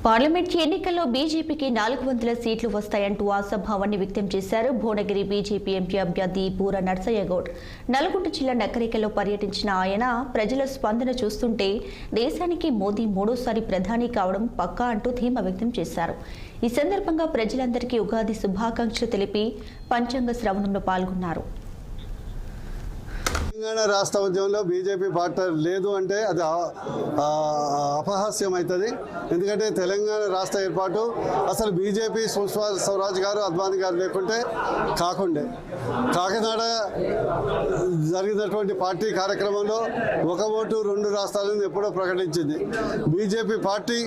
Parliament ఎన్నికల్లో బీజేపీకి 400 సీట్లు వస్తాయంటూ ఆశాభావాన్ని వ్యక్తం చేశారు భువనగిరి బీజేపీ ఎంపీ అభ్యర్థి పూర నర్సయ్య గౌడ్. నల్గొండ జిల్లా నకరికల్లో పర్యటించిన ఆయన ప్రజల స్పందన చూస్తుంటే దేశానికి మోదీ మూడోసారి ప్రధాని కావడం పక్కా అంటూ ధీమా వ్యక్తం చేశారు. ఈ సందర్భంగా ప్రజలందరికీ ఉగాది శుభాకాంక్షలు తెలిపి పంచాంగ శ్రవణంలో పాల్గొన్నారు. తెలంగాణ రాష్ట్ర ఉద్యమంలో బీజేపీ పార్టీ లేదు అంటే అది అపహాస్యం అవుతుంది. ఎందుకంటే తెలంగాణ రాష్ట్ర ఏర్పాటు అసలు బీజేపీ సుష్మా స్వరాజ్ గారు అద్వానీ గారు లేకుంటే కాకుండే. కాకినాడ జరిగినటువంటి పార్టీ కార్యక్రమంలో ఒక ఓటు రెండు రాష్ట్రాలను ఎప్పుడో ప్రకటించింది. బీజేపీ పార్టీ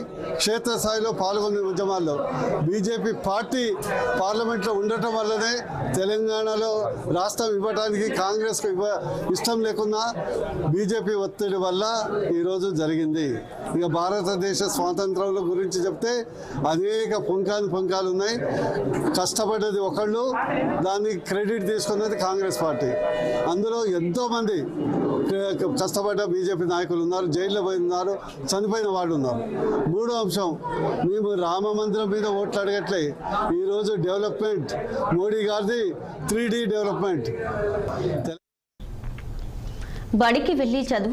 క్షేత్రస్థాయిలో పాల్గొంది ఉద్యమాల్లో. బీజేపీ పార్టీ పార్లమెంట్లో ఉండటం వల్లనే తెలంగాణలో రాష్ట్రం ఇవ్వడానికి కాంగ్రెస్కు ఇష్టం లేకున్నా బీజేపీ ఒత్తిడి వల్ల ఈరోజు జరిగింది. ఇక భారతదేశ స్వాతంత్రంలో గురించి చెప్తే అనేక పుంకాలు ఉన్నాయి. కష్టపడ్డది ఒకళ్ళు, దాన్ని క్రెడిట్ తీసుకున్నది కాంగ్రెస్ పార్టీ. అందులో ఎంతోమంది కష్టపడ్డ బీజేపీ నాయకులు ఉన్నారు, జైల్లో పోయి ఉన్నారు, చనిపోయిన వాళ్ళు ఉన్నారు. మూడో అంశం, మేము రామ మందిరం మీద ఓట్లు అడగట్లే. ఈరోజు డెవలప్మెంట్ మోడీ గారిది 3D డెవలప్మెంట్. బడికి వెళ్లి చదువు